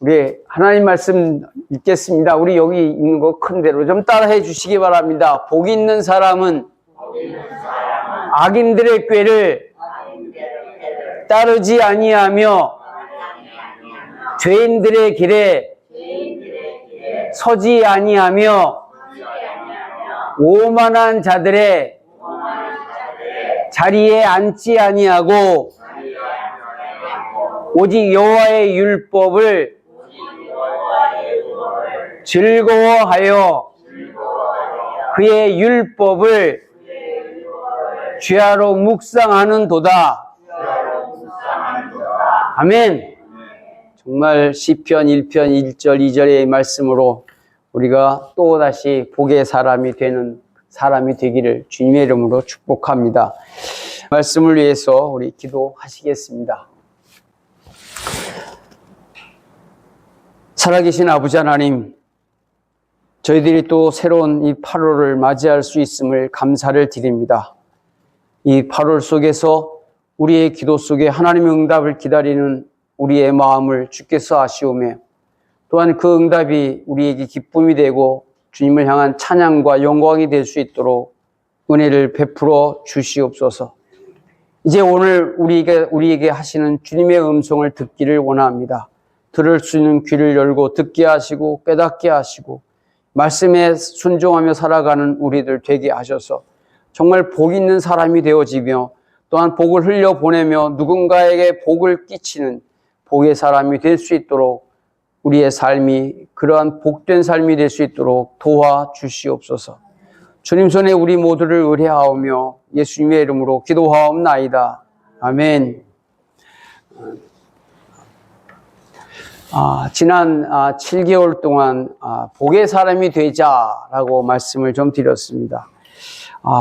우리 하나님 말씀 읽겠습니다. 우리 여기 있는 거 큰 대로 좀 따라해 주시기 바랍니다. 복 있는 사람은 악인들의 꾀를 따르지 아니하며 죄인들의 길에 서지 아니하며 오만한 자들의 자리에 앉지 아니하고 오직 여호와의 율법을 즐거워하여 그의 율법을 주야로 묵상하는도다. 아멘. 정말 시편 1편 1절 2절의 말씀으로 우리가 또다시 복의 사람이 되는 사람이 되기를 주님의 이름으로 축복합니다. 말씀을 위해서 우리 기도하시겠습니다. 살아계신 아버지 하나님, 저희들이 또 새로운 이 8월을 맞이할 수 있음을 감사를 드립니다. 이 8월 속에서 우리의 기도 속에 하나님의 응답을 기다리는 우리의 마음을 주께서 아시오며 또한 그 응답이 우리에게 기쁨이 되고 주님을 향한 찬양과 영광이 될 수 있도록 은혜를 베풀어 주시옵소서. 이제 오늘 우리에게 하시는 주님의 음성을 듣기를 원합니다. 들을 수 있는 귀를 열고 듣게 하시고 깨닫게 하시고 말씀에 순종하며 살아가는 우리들 되게 하셔서 정말 복 있는 사람이 되어지며 또한 복을 흘려보내며 누군가에게 복을 끼치는 복의 사람이 될 수 있도록 우리의 삶이 그러한 복된 삶이 될 수 있도록 도와주시옵소서. 주님 손에 우리 모두를 의뢰하오며 예수님의 이름으로 기도하옵나이다. 아멘. 지난 7개월 동안 복의 사람이 되자라고 말씀을 좀 드렸습니다.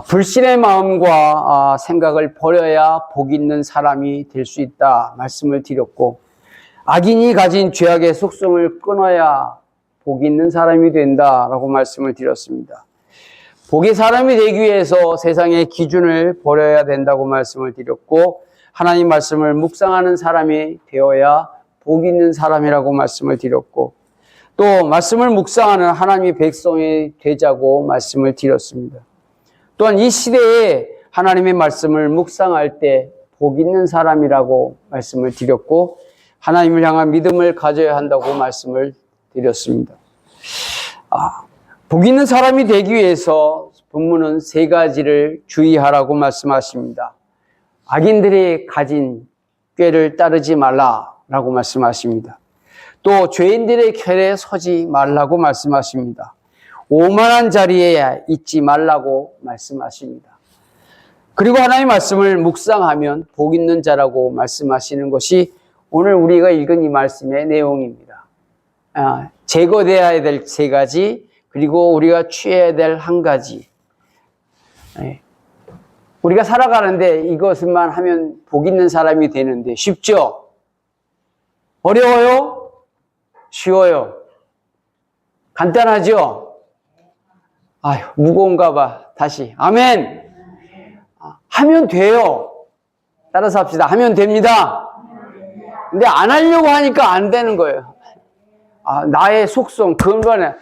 불신의 마음과 생각을 버려야 복 있는 사람이 될 수 있다 말씀을 드렸고, 악인이 가진 죄악의 속성을 끊어야 복 있는 사람이 된다라고 말씀을 드렸습니다. 복의 사람이 되기 위해서 세상의 기준을 버려야 된다고 말씀을 드렸고, 하나님 말씀을 묵상하는 사람이 되어야 복 있는 사람이라고 말씀을 드렸고, 또 말씀을 묵상하는 하나님의 백성이 되자고 말씀을 드렸습니다. 또한 이 시대에 하나님의 말씀을 묵상할 때 복 있는 사람이라고 말씀을 드렸고, 하나님을 향한 믿음을 가져야 한다고 말씀을 드렸습니다. 복 있는 사람이 되기 위해서 본문은 3가지를 주의하라고 말씀하십니다. 악인들이 가진 꾀를 따르지 말라라고 말씀하십니다. 또 죄인들의 결에 서지 말라고 말씀하십니다. 오만한 자리에 있지 말라고 말씀하십니다. 그리고 하나님의 말씀을 묵상하면 복 있는 자라고 말씀하시는 것이 오늘 우리가 읽은 이 말씀의 내용입니다. 제거되어야 될 3가지, 그리고 우리가 취해야 될 1가지. 우리가 살아가는데 이것만 하면 복 있는 사람이 되는데 쉽죠? 어려워요? 쉬워요? 간단하죠? 무거운가 봐. 다시. 아멘! 하면 돼요. 따라서 합시다. 하면 됩니다. 근데 안 하려고 하니까 안 되는 거예요. 나의 속성, 그거는,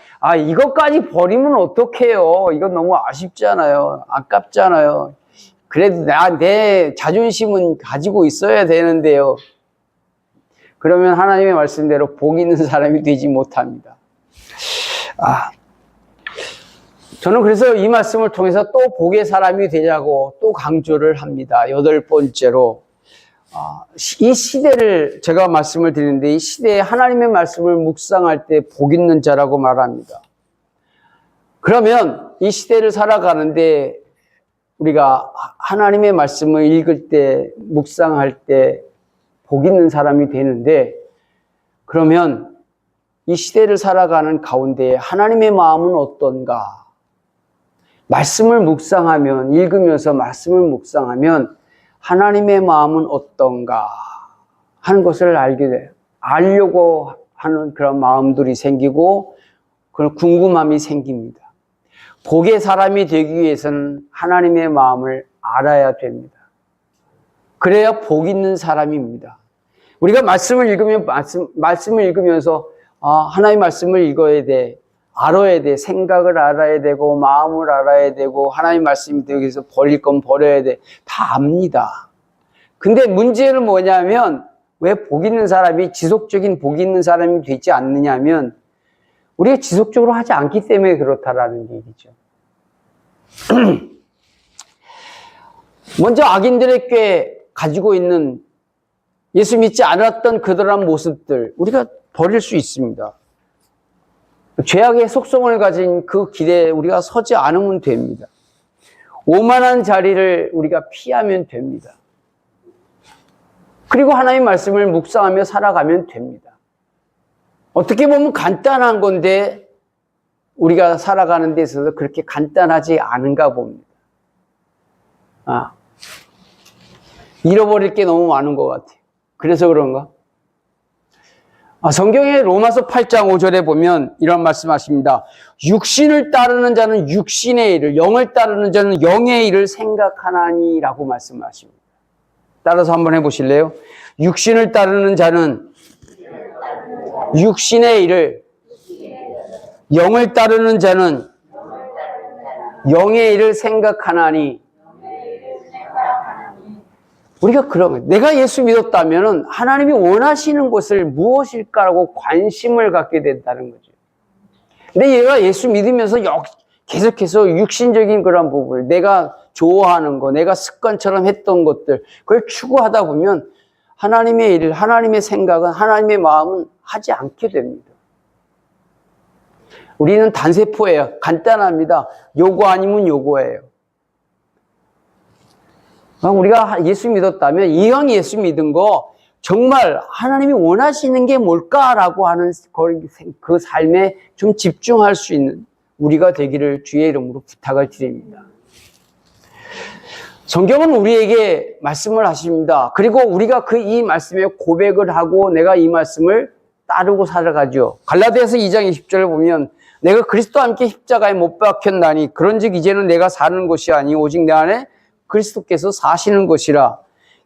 이것까지 버리면 어떡해요. 이건 너무 아쉽잖아요. 아깝잖아요. 그래도 내 자존심은 가지고 있어야 되는데요. 그러면 하나님의 말씀대로 복 있는 사람이 되지 못합니다. 저는 그래서 이 말씀을 통해서 또 복의 사람이 되자고 또 강조를 합니다. 8번째로. 이 시대를 제가 말씀을 드리는데 이 시대에 하나님의 말씀을 묵상할 때 복 있는 자라고 말합니다. 그러면 이 시대를 살아가는데 우리가 하나님의 말씀을 읽을 때 묵상할 때 복 있는 사람이 되는데, 그러면 이 시대를 살아가는 가운데 하나님의 마음은 어떤가? 말씀을 묵상하면, 읽으면서 말씀을 묵상하면 하나님의 마음은 어떤가 하는 것을 알게 돼요. 알려고 하는 그런 마음들이 생기고 그런 궁금함이 생깁니다. 복의 사람이 되기 위해서는 하나님의 마음을 알아야 됩니다. 그래야 복 있는 사람입니다. 우리가 말씀을 읽으면 말씀을 읽으면서 하나님의 말씀을 읽어야 돼. 알아야 돼. 생각을 알아야 되고 마음을 알아야 되고 하나님의 말씀이 되기 위해서 버릴 건 버려야 돼. 다 압니다. 근데 문제는 뭐냐면 왜 복 있는 사람이 지속적인 복 있는 사람이 되지 않느냐면 우리가 지속적으로 하지 않기 때문에 그렇다라는 얘기죠. 먼저 악인들의 꾀 가지고 있는 예수 믿지 않았던 그들한 모습들 우리가 버릴 수 있습니다. 죄악의 속성을 가진 그 길에 우리가 서지 않으면 됩니다. 오만한 자리를 우리가 피하면 됩니다. 그리고 하나님의 말씀을 묵상하며 살아가면 됩니다. 어떻게 보면 간단한 건데 우리가 살아가는 데 있어서 그렇게 간단하지 않은가 봅니다. 잃어버릴 게 너무 많은 것 같아요. 그래서 그런가? 성경의 로마서 8장 5절에 보면 이런 말씀하십니다. 육신을 따르는 자는 육신의 일을, 영을 따르는 자는 영의 일을 생각하나니 라고 말씀하십니다. 따라서 한번 해보실래요? 육신을 따르는 자는 육신의 일을, 영을 따르는 자는 영의 일을 생각하나니. 우리가 그러면 내가 예수 믿었다면 하나님이 원하시는 것을 무엇일까라고 관심을 갖게 된다는 거죠. 근데 얘가 예수 믿으면서 계속해서 육신적인 그런 부분을 내가 좋아하는 거, 내가 습관처럼 했던 것들 그걸 추구하다 보면 하나님의 일, 하나님의 생각은 하나님의 마음은 하지 않게 됩니다. 우리는 단세포예요. 간단합니다. 요거 아니면 요거예요. 우리가 예수 믿었다면 이왕 예수 믿은 거 정말 하나님이 원하시는 게 뭘까라고 하는 그 삶에 좀 집중할 수 있는 우리가 되기를 주의 이름으로 부탁을 드립니다. 성경은 우리에게 말씀을 하십니다. 그리고 우리가 이 말씀에 고백을 하고 내가 이 말씀을 따르고 살아가죠. 갈라디아서 2장 20절을 보면 내가 그리스도와 함께 십자가에 못 박혔나니 그런즉 이제는 내가 사는 것이 아니 오직 내 안에 그리스도께서 사시는 것이라.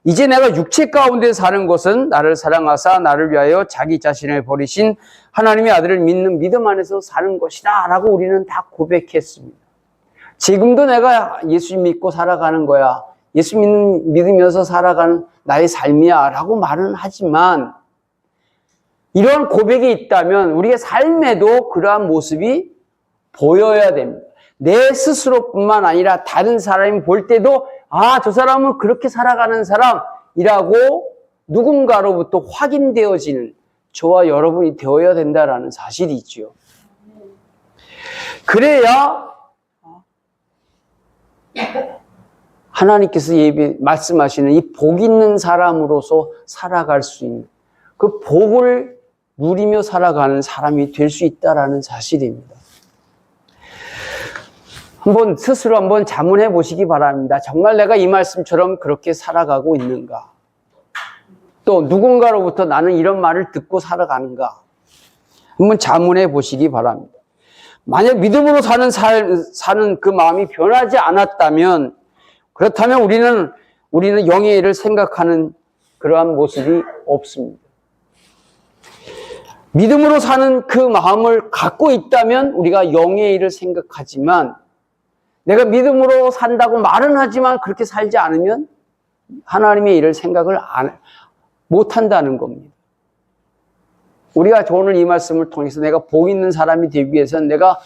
이제 내가 육체 가운데 사는 것은 나를 사랑하사 나를 위하여 자기 자신을 버리신 하나님의 아들을 믿는 믿음 안에서 사는 것이다 라고 우리는 다 고백했습니다. 지금도 내가 예수 믿고 살아가는 거야. 예수 믿으면서 살아가는 나의 삶이야 라고 말은 하지만 이런 고백이 있다면 우리의 삶에도 그러한 모습이 보여야 됩니다. 내 스스로뿐만 아니라 다른 사람이 볼 때도 저 사람은 그렇게 살아가는 사람이라고 누군가로부터 확인되어지는 저와 여러분이 되어야 된다라는 사실이 있죠. 그래야 하나님께서 말씀하시는 이 복 있는 사람으로서 살아갈 수 있는 그 복을 누리며 살아가는 사람이 될 수 있다라는 사실입니다. 스스로 한번 자문해 보시기 바랍니다. 정말 내가 이 말씀처럼 그렇게 살아가고 있는가? 또 누군가로부터 나는 이런 말을 듣고 살아가는가? 한번 자문해 보시기 바랍니다. 만약 믿음으로 사는 그 마음이 변하지 않았다면 그렇다면 우리는 영의 일을 생각하는 그러한 모습이 없습니다. 믿음으로 사는 그 마음을 갖고 있다면 우리가 영의 일을 생각하지만 내가 믿음으로 산다고 말은 하지만 그렇게 살지 않으면 하나님의 일을 생각을 못한다는 겁니다. 우리가 오늘 이 말씀을 통해서 내가 복 있는 사람이 되기 위해서는 내가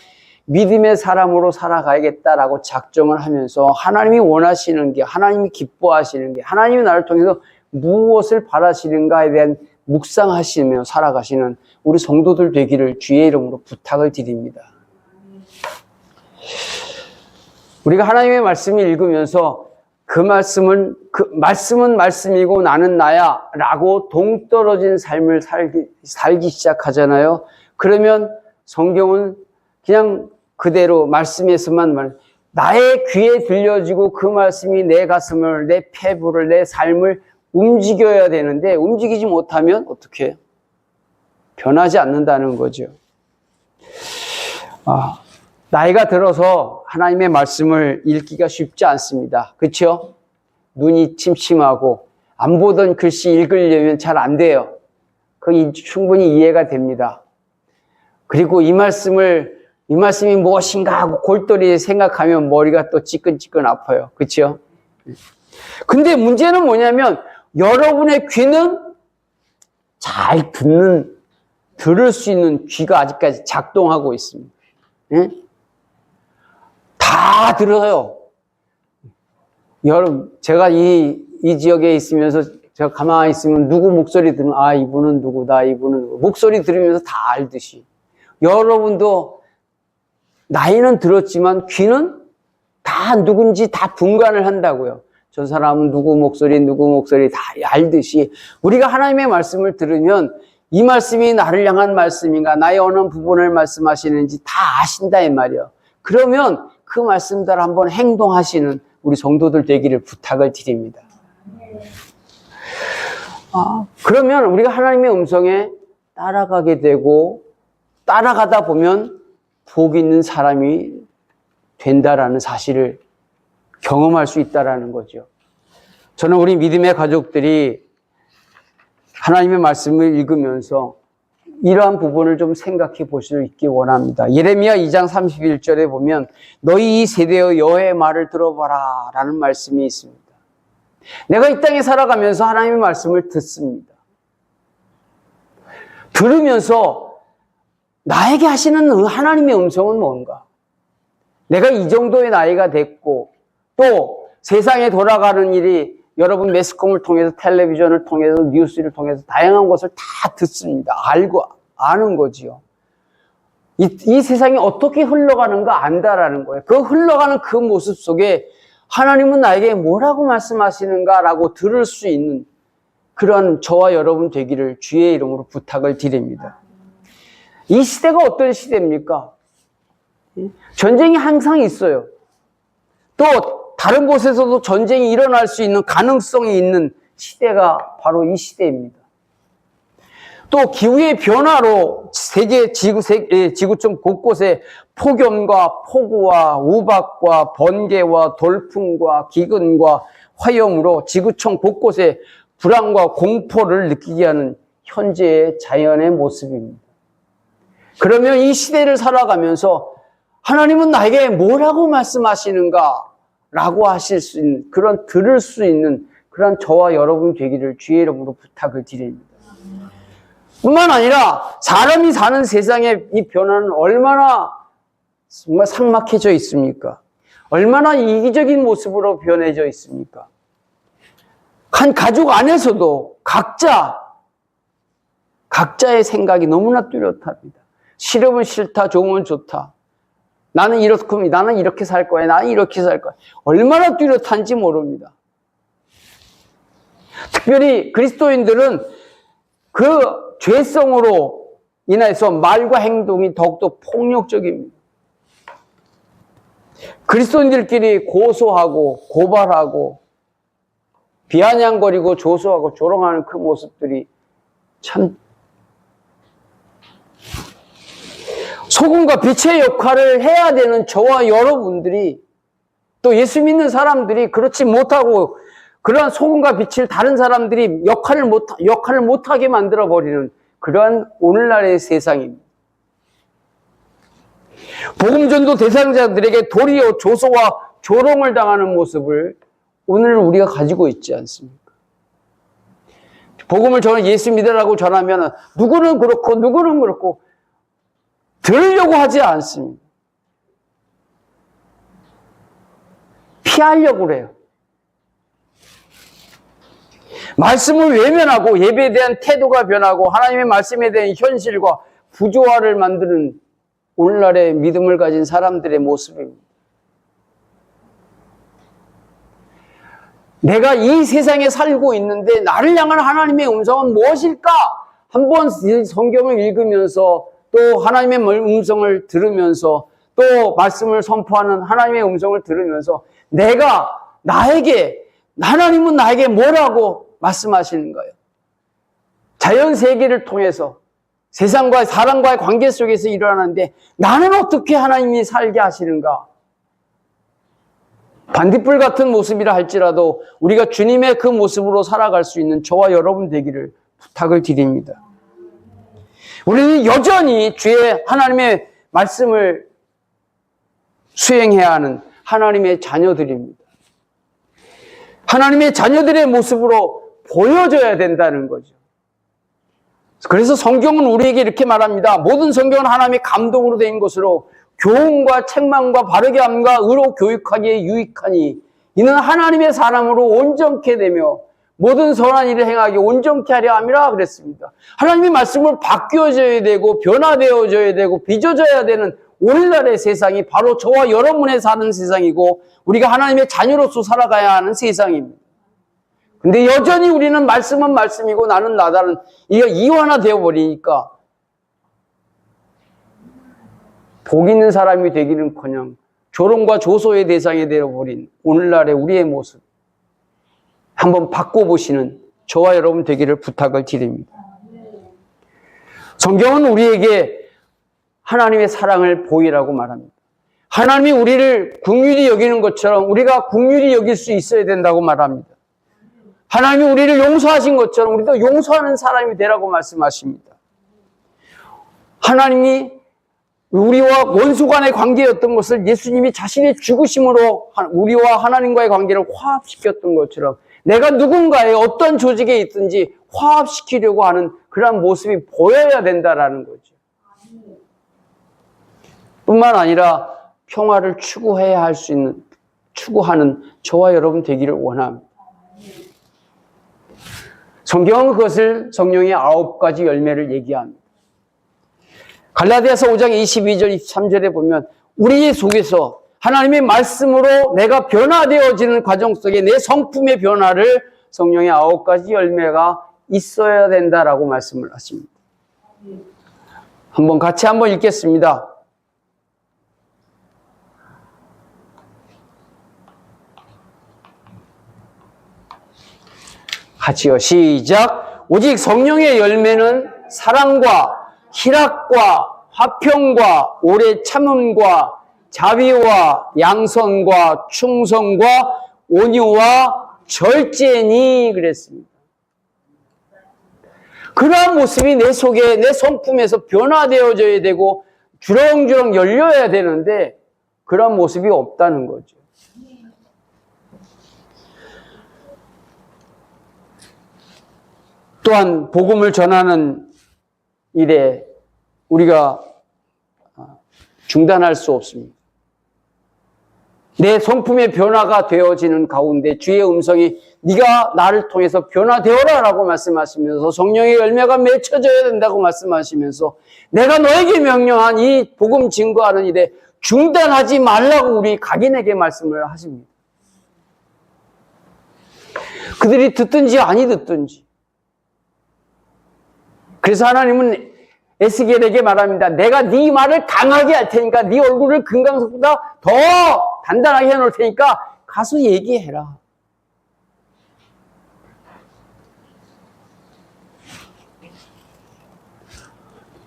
믿음의 사람으로 살아가야겠다라고 작정을 하면서 하나님이 원하시는 게, 하나님이 기뻐하시는 게, 하나님이 나를 통해서 무엇을 바라시는가에 대한 묵상하시며 살아가시는 우리 성도들 되기를 주의 이름으로 부탁을 드립니다. 우리가 하나님의 말씀을 읽으면서 그 말씀은 말씀이고 나는 나야 라고 동떨어진 삶을 살기 시작하잖아요. 그러면 성경은 그냥 그대로 말씀에서만 나의 귀에 들려지고 그 말씀이 내 가슴을, 내 폐부를, 내 삶을 움직여야 되는데 움직이지 못하면 어떻게 해요? 변하지 않는다는 거죠. 나이가 들어서 하나님의 말씀을 읽기가 쉽지 않습니다. 그렇죠? 눈이 침침하고 안 보던 글씨 읽으려면 잘 안 돼요. 그거 충분히 이해가 됩니다. 그리고 이 말씀이 무엇인가 하고 골똘히 생각하면 머리가 또 찌끈찌끈 아파요. 그렇죠? 근데 문제는 뭐냐면 여러분의 귀는 잘 들을 수 있는 귀가 아직까지 작동하고 있습니다. 예? 다 들어요. 여러분, 제가 이 지역에 있으면서 제가 가만히 있으면 누구 목소리 들으면 아, 이분은 누구다, 이분은 누구. 목소리 들으면서 다 알듯이. 여러분도 나이는 들었지만 귀는 다 누군지 다 분간을 한다고요. 저 사람은 누구 목소리 다 알듯이 우리가 하나님의 말씀을 들으면 이 말씀이 나를 향한 말씀인가, 나의 어느 부분을 말씀하시는지 다 아신다 이 말이에요. 그러면 그 말씀대로 한번 행동하시는 우리 성도들 되기를 부탁을 드립니다. 그러면 우리가 하나님의 음성에 따라가게 되고 따라가다 보면 복 있는 사람이 된다라는 사실을 경험할 수 있다라는 거죠. 저는 우리 믿음의 가족들이 하나님의 말씀을 읽으면서 이러한 부분을 좀 생각해 볼 수 있기 원합니다. 예레미야 2장 31절에 보면 너희 이 세대여 여호와의 말을 들어봐라 라는 말씀이 있습니다. 내가 이 땅에 살아가면서 하나님의 말씀을 듣습니다. 들으면서 나에게 하시는 하나님의 음성은 뭔가? 내가 이 정도의 나이가 됐고 또 세상에 돌아가는 일이 여러분 매스컴을 통해서 텔레비전을 통해서 뉴스를 통해서 다양한 것을 다 듣습니다. 알고 아는 거지요. 이 세상이 어떻게 흘러가는가 안다라는 거예요. 그 흘러가는 그 모습 속에 하나님은 나에게 뭐라고 말씀하시는가라고 들을 수 있는 그런 저와 여러분 되기를 주의 이름으로 부탁을 드립니다. 이 시대가 어떤 시대입니까? 전쟁이 항상 있어요. 또 다른 곳에서도 전쟁이 일어날 수 있는 가능성이 있는 시대가 바로 이 시대입니다. 또 기후의 변화로 세계 지구촌 곳곳에 폭염과 폭우와 우박과 번개와 돌풍과 기근과 화염으로 지구촌 곳곳에 불안과 공포를 느끼게 하는 현재의 자연의 모습입니다. 그러면 이 시대를 살아가면서 하나님은 나에게 뭐라고 말씀하시는가? 라고 하실 수 있는, 들을 수 있는 그런 저와 여러분 되기를 주의 이름으로 부탁을 드립니다. 뿐만 아니라 사람이 사는 세상의 이 변화는 얼마나 정말 삭막해져 있습니까? 얼마나 이기적인 모습으로 변해져 있습니까? 한 가족 안에서도 각자의 생각이 너무나 뚜렷합니다. 싫으면 싫다, 좋으면 좋다. 나는 이렇게 살 거야. 나는 이렇게 살 거야. 얼마나 뚜렷한지 모릅니다. 특별히 그리스도인들은 그 죄성으로 인해서 말과 행동이 더욱더 폭력적입니다. 그리스도인들끼리 고소하고 고발하고 비아냥거리고 조소하고 조롱하는 그 모습들이 참 소금과 빛의 역할을 해야 되는 저와 여러분들이 또 예수 믿는 사람들이 그렇지 못하고 그러한 소금과 빛을 다른 사람들이 역할을 못하게 만들어버리는 그러한 오늘날의 세상입니다. 복음전도 대상자들에게 도리어 조소와 조롱을 당하는 모습을 오늘 우리가 가지고 있지 않습니까? 복음을 저는 예수 믿으라고 전하면 누구는 그렇고 들으려고 하지 않습니다. 피하려고 그래요. 말씀을 외면하고 예배에 대한 태도가 변하고 하나님의 말씀에 대한 현실과 부조화를 만드는 오늘날의 믿음을 가진 사람들의 모습입니다. 내가 이 세상에 살고 있는데 나를 향한 하나님의 음성은 무엇일까? 한번 성경을 읽으면서 또 하나님의 음성을 들으면서 또 말씀을 선포하는 하나님의 음성을 들으면서 하나님은 나에게 뭐라고 말씀하시는가요? 자연 세계를 통해서 세상과 사람과의 관계 속에서 일어나는데 나는 어떻게 하나님이 살게 하시는가? 반딧불 같은 모습이라 할지라도 우리가 주님의 그 모습으로 살아갈 수 있는 저와 여러분 되기를 부탁을 드립니다. 우리는 여전히 주의 하나님의 말씀을 수행해야 하는 하나님의 자녀들입니다. 하나님의 자녀들의 모습으로 보여줘야 된다는 거죠. 그래서 성경은 우리에게 이렇게 말합니다. 모든 성경은 하나님의 감동으로 된 것으로 교훈과 책망과 바르게 함과 의로 교육하기에 유익하니 이는 하나님의 사람으로 온전케 되며 모든 선한 일을 행하기 온전케 하려 함이라 그랬습니다. 하나님의 말씀을 바뀌어져야 되고 변화되어져야 되고 빚어져야 되는 오늘날의 세상이 바로 저와 여러분의 사는 세상이고 우리가 하나님의 자녀로서 살아가야 하는 세상입니다. 근데 여전히 우리는 말씀은 말씀이고 나는 나다는 이게 이완화되어 버리니까 복 있는 사람이 되기는커녕 조롱과 조소의 대상이 되어버린 오늘날의 우리의 모습 한번 바꿔보시는 저와 여러분 되기를 부탁을 드립니다. 성경은 우리에게 하나님의 사랑을 보이라고 말합니다. 하나님이 우리를 긍휼히 여기는 것처럼 우리가 긍휼히 여길 수 있어야 된다고 말합니다. 하나님이 우리를 용서하신 것처럼 우리도 용서하는 사람이 되라고 말씀하십니다. 하나님이 우리와 원수 간의 관계였던 것을 예수님이 자신의 죽으심으로 우리와 하나님과의 관계를 화합시켰던 것처럼 내가 누군가의 어떤 조직에 있든지 화합시키려고 하는 그런 모습이 보여야 된다라는 거죠. 뿐만 아니라 평화를 추구해야 할 수 있는, 추구하는 저와 여러분 되기를 원합니다. 성경은 그것을 성령의 9가지 열매를 얘기합니다. 갈라디아서 5장 22절, 23절에 보면 우리 속에서 하나님의 말씀으로 내가 변화되어지는 과정 속에 내 성품의 변화를 성령의 9가지 열매가 있어야 된다라고 말씀을 하십니다. 같이 한번 읽겠습니다. 같이요. 시작. 오직 성령의 열매는 사랑과 희락과 화평과 오래 참음과 자비와 양선과 충성과 온유와 절제니 그랬습니다. 그러한 모습이 내 속에 내 성품에서 변화되어져야 되고 주렁주렁 열려야 되는데 그런 모습이 없다는 거죠. 또한 복음을 전하는 일에 우리가 중단할 수 없습니다. 내 성품의 변화가 되어지는 가운데 주의 음성이 네가 나를 통해서 변화되어라 라고 말씀하시면서 성령의 열매가 맺혀져야 된다고 말씀하시면서 내가 너에게 명령한 이 복음 증거하는 일에 중단하지 말라고 우리 각인에게 말씀을 하십니다. 그들이 듣든지 아니 듣든지. 그래서 하나님은 에스겔에게 말합니다. 내가 네 말을 강하게 할 테니까 네 얼굴을 금강석보다 더 단단하게 해놓을 테니까 가서 얘기해라.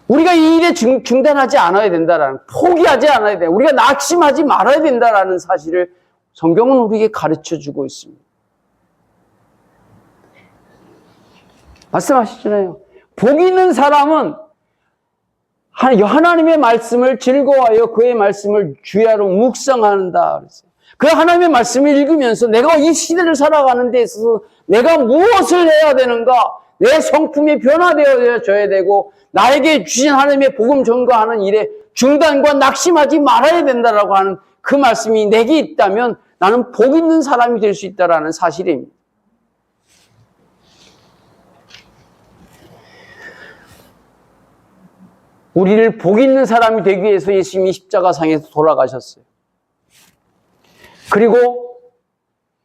우리가 이 일에 중단하지 않아야 된다라는, 포기하지 않아야 돼. 우리가 낙심하지 말아야 된다라는 사실을 성경은 우리에게 가르쳐주고 있습니다. 말씀하시잖아요. 복 있는 사람은 하나님의 말씀을 즐거워하여 그의 말씀을 주야로 묵상한다. 그 하나님의 말씀을 읽으면서 내가 이 시대를 살아가는 데 있어서 내가 무엇을 해야 되는가? 내 성품이 변화되어져야 되고 나에게 주신 하나님의 복음 전가하는 일에 중단과 낙심하지 말아야 된다라고 하는 그 말씀이 내게 있다면 나는 복 있는 사람이 될 수 있다라는 사실입니다. 우리를 복 있는 사람이 되기 위해서 예수님이 십자가상에서 돌아가셨어요. 그리고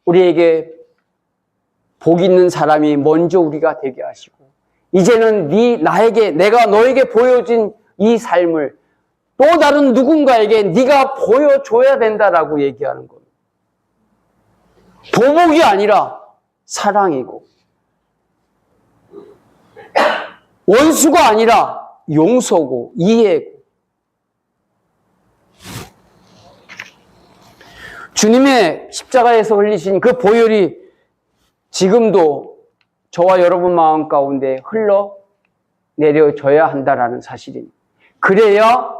우리에게 복 있는 사람이 먼저 우리가 되게 하시고 이제는 내가 너에게 보여준 이 삶을 또 다른 누군가에게 네가 보여줘야 된다라고 얘기하는 겁니다. 보복이 아니라 사랑이고 원수가 아니라 용서고 이해고 주님의 십자가에서 흘리신 그 보혈이 지금도 저와 여러분 마음 가운데 흘러내려져야 한다는 사실입니다. 그래야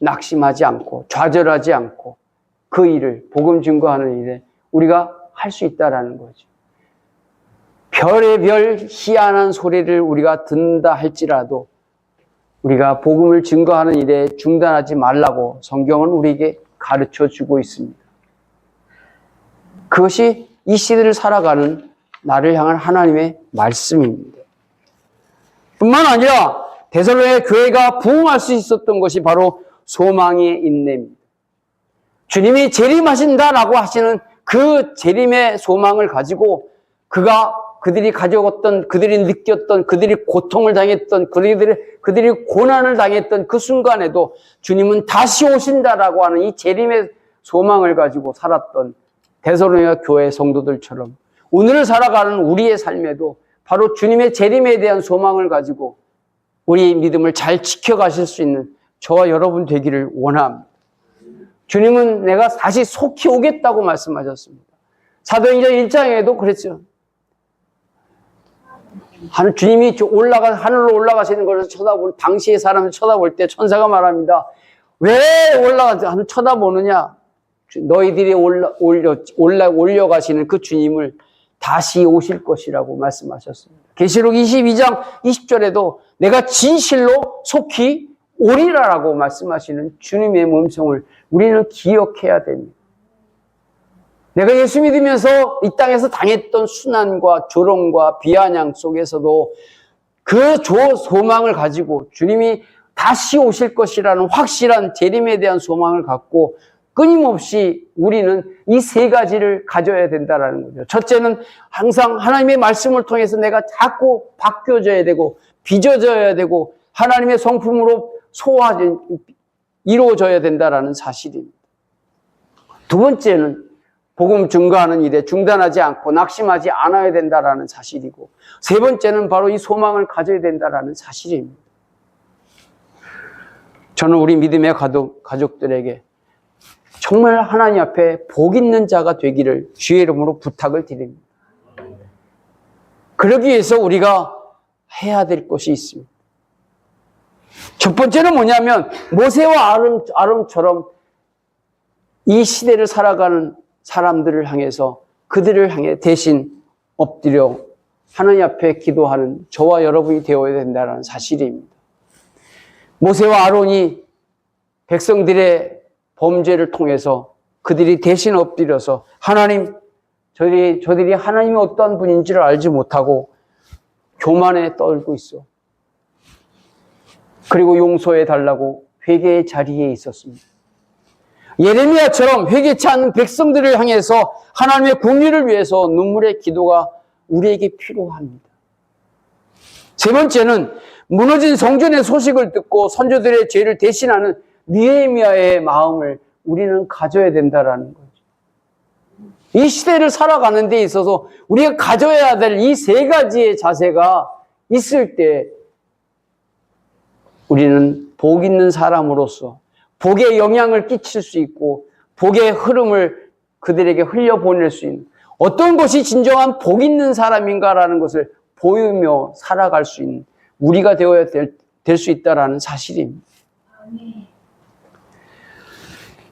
낙심하지 않고 좌절하지 않고 그 일을, 복음 증거하는 일에 우리가 할 수 있다는 거죠. 별의 별 희한한 소리를 우리가 듣는다 할지라도 우리가 복음을 증거하는 일에 중단하지 말라고 성경은 우리에게 가르쳐 주고 있습니다. 그것이 이 시대를 살아가는 나를 향한 하나님의 말씀입니다. 뿐만 아니라 데살로니가 교회가 부흥할 수 있었던 것이 바로 소망의 인내입니다. 주님이 재림하신다라고 하시는 그 재림의 소망을 가지고 그들이 가져갔던, 그들이 느꼈던, 그들이 고통을 당했던, 그들이 고난을 당했던 그 순간에도 주님은 다시 오신다라고 하는 이 재림의 소망을 가지고 살았던 데살로니가 교회 성도들처럼 오늘을 살아가는 우리의 삶에도 바로 주님의 재림에 대한 소망을 가지고 우리의 믿음을 잘 지켜가실 수 있는 저와 여러분 되기를 원합니다. 주님은 내가 다시 속히 오겠다고 말씀하셨습니다. 사도행전 1장에도 그랬죠. 주님이 하늘로 올라가시는 것을 당시의 사람을 쳐다볼 때 천사가 말합니다. 왜 쳐다보느냐? 너희들이 올려가시는 그 주님을 다시 오실 것이라고 말씀하셨습니다. 계시록 22장 20절에도 내가 진실로 속히 오리라라고 말씀하시는 주님의 음성을 우리는 기억해야 됩니다. 내가 예수 믿으면서 이 땅에서 당했던 순환과 조롱과 비아냥 속에서도 그 소망을 가지고 주님이 다시 오실 것이라는 확실한 재림에 대한 소망을 갖고 끊임없이 우리는 이 세 가지를 가져야 된다는 거죠. 첫째는 항상 하나님의 말씀을 통해서 내가 자꾸 바뀌어져야 되고 빚어져야 되고 하나님의 성품으로 이루어져야 된다는 사실입니다. 두 번째는 복음 증거하는 일에 중단하지 않고 낙심하지 않아야 된다는 사실이고, 세 번째는 바로 이 소망을 가져야 된다는 사실입니다. 저는 우리 믿음의 가족들에게 정말 하나님 앞에 복 있는 자가 되기를 주의 이름으로 부탁을 드립니다. 그러기 위해서 우리가 해야 될 것이 있습니다. 첫 번째는 뭐냐면 모세와 아론처럼 이 시대를 살아가는 사람들을 향해서 그들을 향해 대신 엎드려 하나님 앞에 기도하는 저와 여러분이 되어야 된다는 사실입니다. 모세와 아론이 백성들의 범죄를 통해서 그들이 대신 엎드려서 하나님, 저들이 하나님이 어떠한 분인지를 알지 못하고 교만에 떨고 있어. 그리고 용서해 달라고 회개의 자리에 있었습니다. 예레미야처럼 회개치 않는 백성들을 향해서 하나님의 공의를 위해서 눈물의 기도가 우리에게 필요합니다. 세 번째는 무너진 성전의 소식을 듣고 선조들의 죄를 대신하는 느헤미야의 마음을 우리는 가져야 된다는 거죠. 이 시대를 살아가는 데 있어서 우리가 가져야 될 이 세 가지의 자세가 있을 때 우리는 복 있는 사람으로서 복의 영향을 끼칠 수 있고 복의 흐름을 그들에게 흘려보낼 수 있는, 어떤 것이 진정한 복 있는 사람인가라는 것을 보이며 살아갈 수 있는 우리가 되어야 될 수 있다는 사실입니다.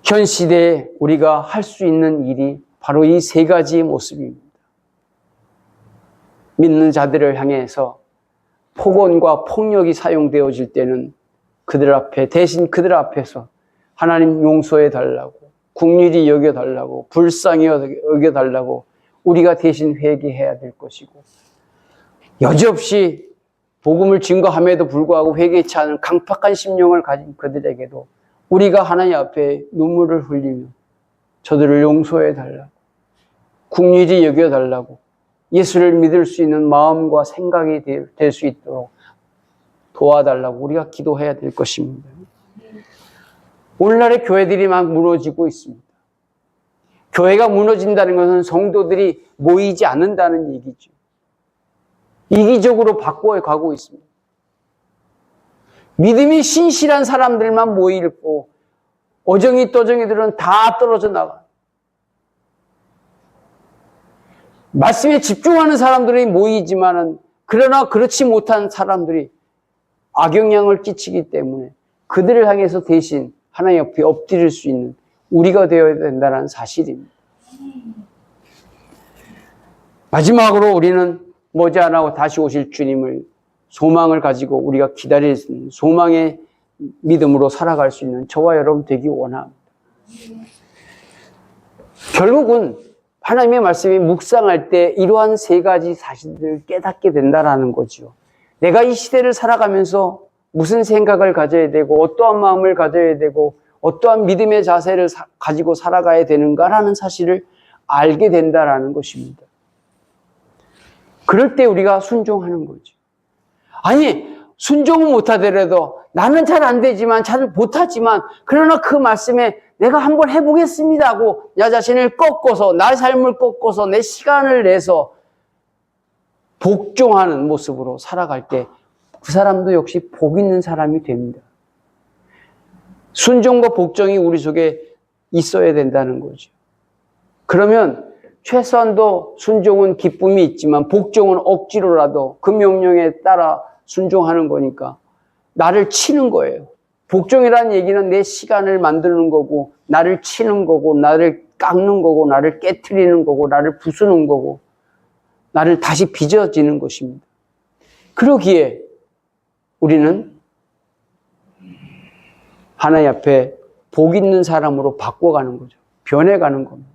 현 시대에 우리가 할 수 있는 일이 바로 이 세 가지의 모습입니다. 믿는 자들을 향해서 폭언과 폭력이 사용되어질 때는 대신 그들 앞에서 하나님 용서해 달라고, 긍휼히 여겨 달라고, 불쌍히 여겨 달라고 우리가 대신 회개해야 될 것이고, 여지없이 복음을 증거함에도 불구하고 회개치 않은 강팍한 심령을 가진 그들에게도 우리가 하나님 앞에 눈물을 흘리며 저들을 용서해 달라고, 긍휼히 여겨 달라고, 예수를 믿을 수 있는 마음과 생각이 될 수 있도록 도와달라고 우리가 기도해야 될 것입니다. 오늘날의 교회들이 막 무너지고 있습니다. 교회가 무너진다는 것은 성도들이 모이지 않는다는 얘기죠. 이기적으로 바꿔가고 있습니다. 믿음이 신실한 사람들만 모이고 어정이 떠정이들은 다 떨어져 나가. 말씀에 집중하는 사람들이 모이지만은 그러나 그렇지 못한 사람들이 악영향을 끼치기 때문에 그들을 향해서 대신 하나님 옆에 엎드릴 수 있는 우리가 되어야 된다는 사실입니다. 마지막으로 우리는 머지않아 다시 오실 주님을 소망을 가지고 우리가 기다릴 수 있는 소망의 믿음으로 살아갈 수 있는 저와 여러분 되기 원합니다. 결국은 하나님의 말씀이 묵상할 때 이러한 세 가지 사실들을 깨닫게 된다는 거죠. 내가 이 시대를 살아가면서 무슨 생각을 가져야 되고 어떠한 마음을 가져야 되고 어떠한 믿음의 자세를 가지고 살아가야 되는가라는 사실을 알게 된다는 것입니다. 그럴 때 우리가 순종하는 거죠. 아니, 순종은 못하더라도 나는 잘 안 되지만 잘 못하지만 그러나 그 말씀에 내가 한번 해보겠습니다 하고 나 자신을 꺾어서 나의 삶을 꺾어서 내 시간을 내서 복종하는 모습으로 살아갈 때 그 사람도 역시 복 있는 사람이 됩니다. 순종과 복종이 우리 속에 있어야 된다는 거죠. 그러면 최소한도 순종은 기쁨이 있지만 복종은 억지로라도 그 명령에 따라 순종하는 거니까 나를 치는 거예요. 복종이라는 얘기는 내 시간을 만드는 거고 나를 치는 거고 나를 깎는 거고 나를 깨트리는 거고 나를 부수는 거고 나를 다시 빚어지는 것입니다. 그러기에 우리는 하나님 앞에 복 있는 사람으로 바꿔가는 거죠. 변해가는 겁니다.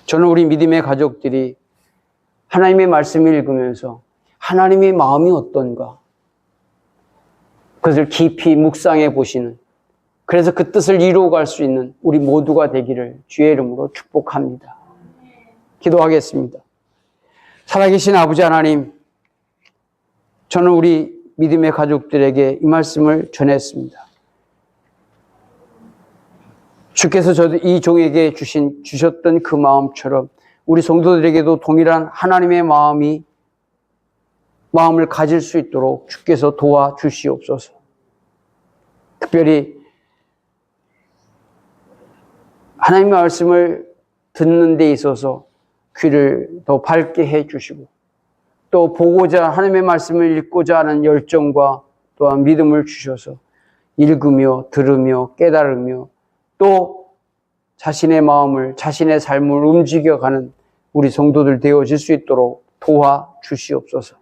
저는 우리 믿음의 가족들이 하나님의 말씀을 읽으면서 하나님의 마음이 어떤가 그것을 깊이 묵상해 보시는 그래서 그 뜻을 이루어갈 수 있는 우리 모두가 되기를 주의 이름으로 축복합니다. 기도하겠습니다. 살아계신 아버지 하나님, 저는 우리 믿음의 가족들에게 이 말씀을 전했습니다. 주께서 이 종에게 주셨던 그 마음처럼 우리 성도들에게도 동일한 하나님의 마음을 가질 수 있도록 주께서 도와주시옵소서. 특별히 하나님의 말씀을 듣는 데 있어서 귀를 더 밝게 해주시고 또 보고자 하나님의 말씀을 읽고자 하는 열정과 또한 믿음을 주셔서 읽으며 들으며 깨달으며 또 자신의 마음을 자신의 삶을 움직여가는 우리 성도들 되어질 수 있도록 도와주시옵소서.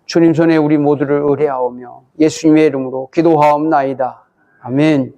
주님 손에 우리 모두를 의뢰하오며 예수님의 이름으로 기도하옵나이다. 아멘.